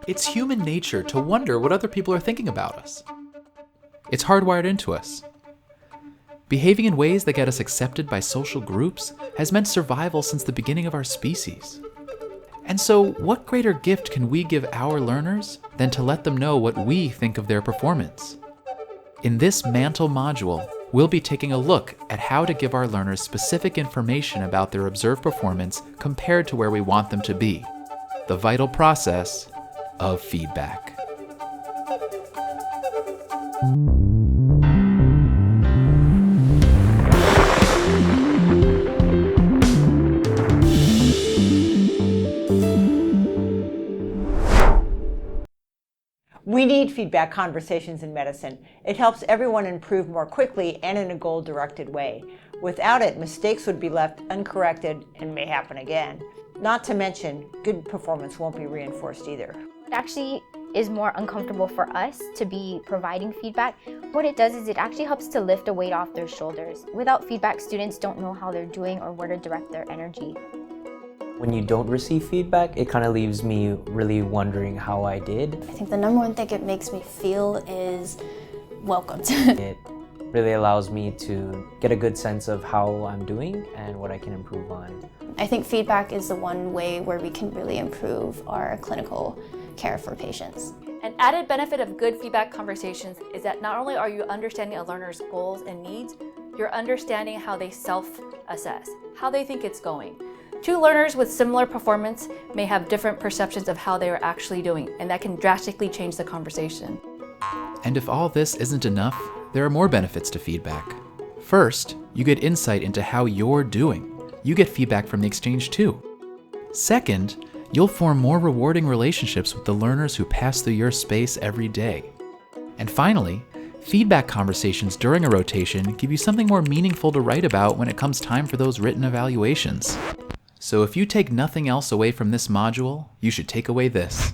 It's human nature to wonder what other people are thinking about us. It's hardwired into us. Behaving in ways that get us accepted by social groups has meant survival since the beginning of our species. And so, what greater gift can we give our learners than to let them know what we think of their performance? In this MANTLE module, we'll be taking a look at how to give our learners specific information about their observed performance compared to where we want them to be. The vital process of feedback. We need feedback conversations in medicine. It helps everyone improve more quickly and in a goal-directed way. Without it, mistakes would be left uncorrected and may happen again. Not to mention, good performance won't be reinforced either. It actually is more uncomfortable for us to be providing feedback. What it does is it actually helps to lift a weight off their shoulders. Without feedback, students don't know how they're doing or where to direct their energy. When you don't receive feedback, it kind of leaves me really wondering how I did. I think the number one thing it makes me feel is welcomed. It really allows me to get a good sense of how I'm doing and what I can improve on. I think feedback is the one way where we can really improve our clinical care for patients. An added benefit of good feedback conversations is that not only are you understanding a learner's goals and needs, you're understanding how they self-assess, how they think it's going. Two learners with similar performance may have different perceptions of how they are actually doing, and that can drastically change the conversation. And if all this isn't enough, there are more benefits to feedback. First, you get insight into how you're doing. You get feedback from the exchange too. Second, you'll form more rewarding relationships with the learners who pass through your space every day. And finally, feedback conversations during a rotation give you something more meaningful to write about when it comes time for those written evaluations. So if you take nothing else away from this module, you should take away this.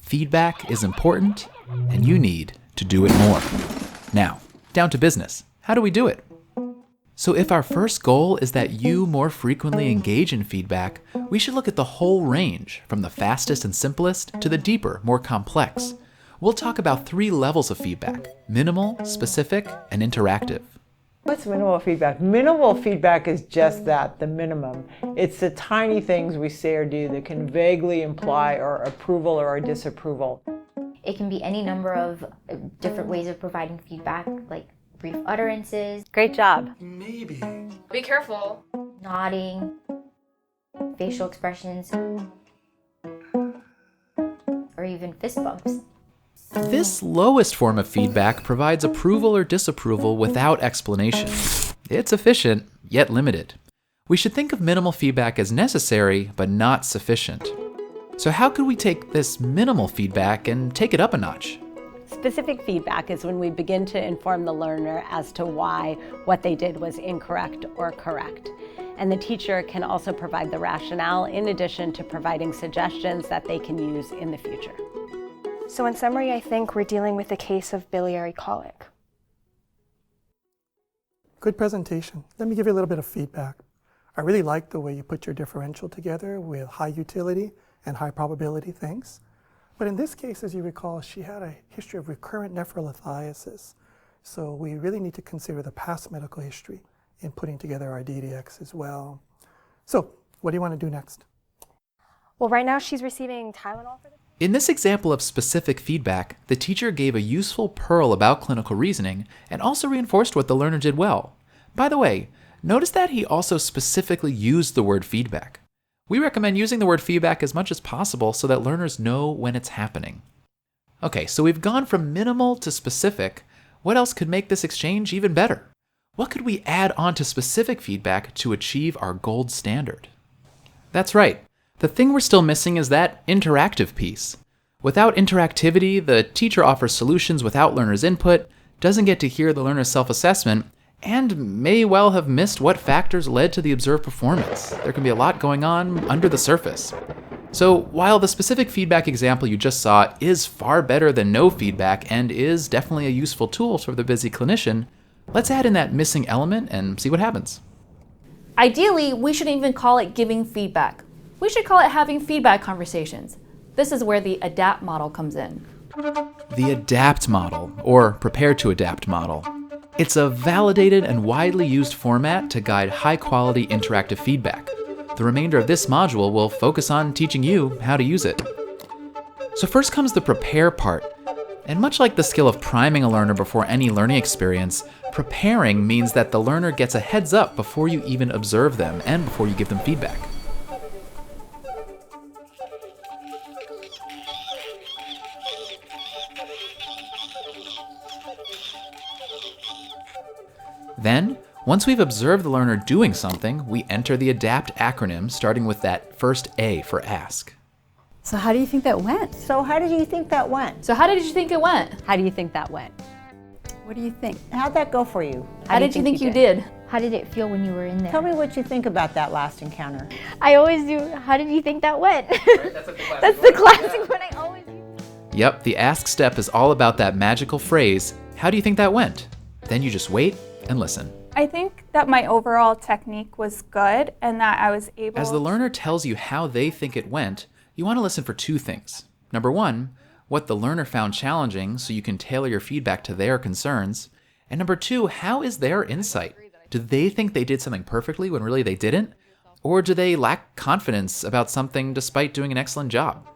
Feedback is important, and you need to do it more. Now, down to business. How do we do it? So if our first goal is that you more frequently engage in feedback, we should look at the whole range, from the fastest and simplest to the deeper, more complex. We'll talk about 3 levels of feedback: minimal, specific, and interactive. What's minimal feedback? Minimal feedback is just that, the minimum. It's the tiny things we say or do that can vaguely imply our approval or our disapproval. It can be any number of different ways of providing feedback, like brief utterances, Great job. Maybe. Be careful. nodding, facial expressions, or even fist bumps. This lowest form of feedback provides approval or disapproval without explanation. It's efficient, yet limited. We should think of minimal feedback as necessary, but not sufficient. So how could we take this minimal feedback and take it up a notch? Specific feedback is when we begin to inform the learner as to why what they did was incorrect or correct. And the teacher can also provide the rationale in addition to providing suggestions that they can use in the future. So in summary, I think we're dealing with a case of biliary colic. Good presentation. Let me give you a little bit of feedback. I really like the way you put your differential together with high utility and high probability things. But in this case, as you recall, she had a history of recurrent nephrolithiasis. So we really need to consider the past medical history in putting together our DDX as well. So what do you want to do next? Well, right now she's receiving Tylenol for this. In this example of specific feedback, the teacher gave a useful pearl about clinical reasoning and also reinforced what the learner did well. By the way, notice that he also specifically used the word feedback. We recommend using the word feedback as much as possible so that learners know when it's happening. Okay, so we've gone from minimal to specific. What else could make this exchange even better? What could we add on to specific feedback to achieve our gold standard? That's right. The thing we're still missing is that interactive piece. Without interactivity, the teacher offers solutions without learners' input, doesn't get to hear the learner's self-assessment, and may well have missed what factors led to the observed performance. There can be a lot going on under the surface. So while the specific feedback example you just saw is far better than no feedback and is definitely a useful tool for the busy clinician, let's add in that missing element and see what happens. Ideally, we shouldn't even call it giving feedback. We should call it having feedback conversations. This is where the ADAPT model comes in. The ADAPT model, or Prepare to Adapt model. It's a validated and widely used format to guide high-quality interactive feedback. The remainder of this module will focus on teaching you how to use it. So first comes the prepare part. And much like the skill of priming a learner before any learning experience, preparing means that the learner gets a heads up before you even observe them and before you give them feedback. Then, once we've observed the learner doing something, we enter the ADAPT acronym, starting with that first A for ask. So how do you think that went? So how did you think that went? So how did you think it went? How do you think that went? What do you think? How'd that go for you? How did you think you did? How did it feel when you were in there? Tell me what you think about that last encounter. I always do, how did you think that went? Right? That's the classic one I always use. Yep, the ask step is all about that magical phrase, how do you think that went? Then you just wait and listen. I think that my overall technique was good and that I was able... As the learner tells you how they think it went, you want to listen for two things. Number one, what the learner found challenging so you can tailor your feedback to their concerns. And number two, how is their insight? Do they think they did something perfectly when really they didn't? Or do they lack confidence about something despite doing an excellent job?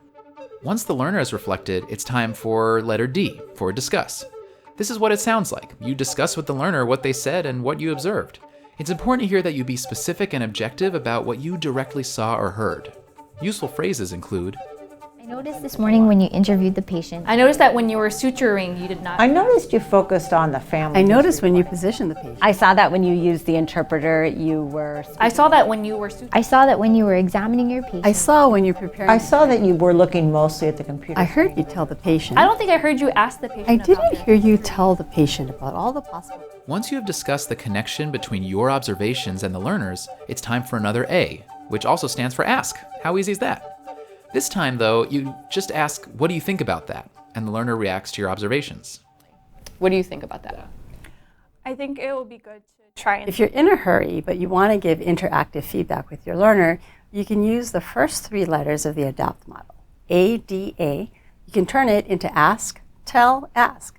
Once the learner has reflected, it's time for letter D, for discuss. This is what it sounds like. You discuss with the learner what they said and what you observed. It's important here that you be specific and objective about what you directly saw or heard. Useful phrases include, I noticed this morning when you interviewed the patient. I noticed that when you were suturing, you did not... I noticed you focused on the family. I noticed when you positioned the patient. I saw that when you used the interpreter, you were... I saw that when you were suturing. I saw that when you were examining your patient. I saw when you're preparing. I saw that you were looking mostly at the computer. I heard you tell the patient. I don't think I heard you ask the patient I about didn't it. hear you tell the patient about all the possible... once you have discussed the connection between your observations and the learner's, it's time for another A, which also stands for ask. How easy is that? This time, though, you just ask, what do you think about that? And the learner reacts to your observations. What do you think about that? I think it will be good to try and... If you're in a hurry, but you want to give interactive feedback with your learner, you can use the first three letters of the ADAPT model, A-D-A. You can turn it into ask, tell, ask.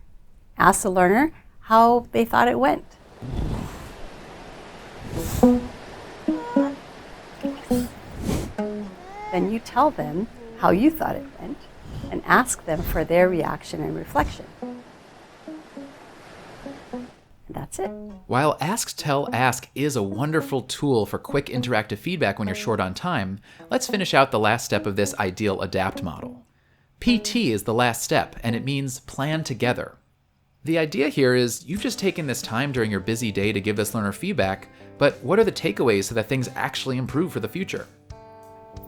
Ask the learner how they thought it went. Then you tell them how you thought it went and ask them for their reaction and reflection. And that's it. While Ask, Tell, Ask is a wonderful tool for quick interactive feedback when you're short on time, let's finish out the last step of this ideal ADAPT model. PT is the last step, and it means plan together. The idea here is you've just taken this time during your busy day to give this learner feedback, but what are the takeaways so that things actually improve for the future?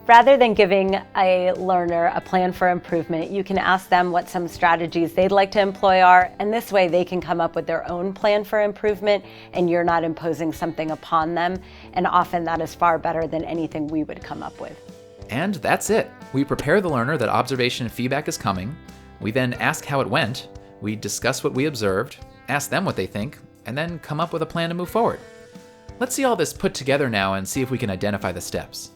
Rather than giving a learner a plan for improvement, you can ask them what some strategies they'd like to employ are, and this way they can come up with their own plan for improvement and you're not imposing something upon them, and often that is far better than anything we would come up with. And that's it. We prepare the learner that observation and feedback is coming. We then ask how it went. We discuss what we observed, ask them what they think, and then come up with a plan to move forward. Let's see all this put together now and see if we can identify the steps.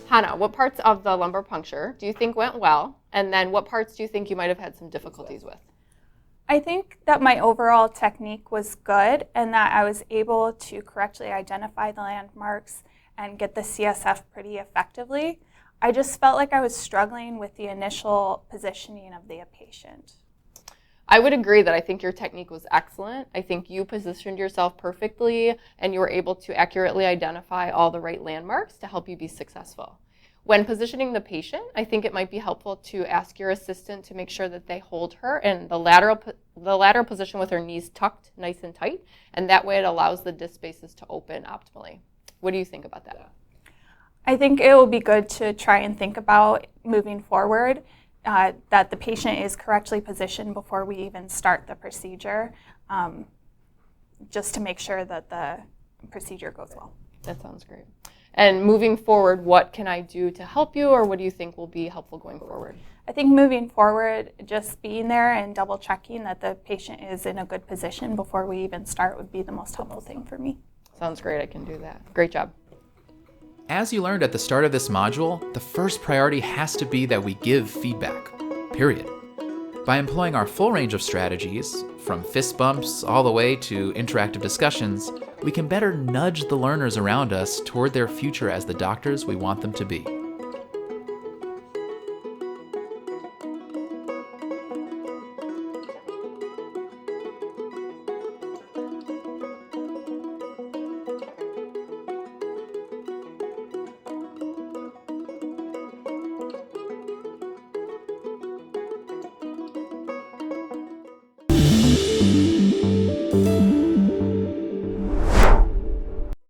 Hannah, what parts of the lumbar puncture do you think went well? And then what parts do you think you might have had some difficulties with? I think that my overall technique was good and that I was able to correctly identify the landmarks and get the CSF pretty effectively. I just felt like I was struggling with the initial positioning of the patient. I would agree that I think your technique was excellent. I think you positioned yourself perfectly and you were able to accurately identify all the right landmarks to help you be successful. When positioning the patient, I think it might be helpful to ask your assistant to make sure that they hold her in the lateral position with her knees tucked nice and tight, and that way it allows the disc spaces to open optimally. What do you think about that? I think it will be good to try and think about moving forward that the patient is correctly positioned before we even start the procedure, just to make sure that the procedure goes well. That sounds great. And moving forward, what can I do to help you, or what do you think will be helpful going forward? I think moving forward, just being there and double checking that the patient is in a good position before we even start would be the most helpful thing for me. Sounds great, I can do that. Great job. As you learned at the start of this module, the first priority has to be that we give feedback, period. By employing our full range of strategies, from fist bumps all the way to interactive discussions, we can better nudge the learners around us toward their future as the doctors we want them to be.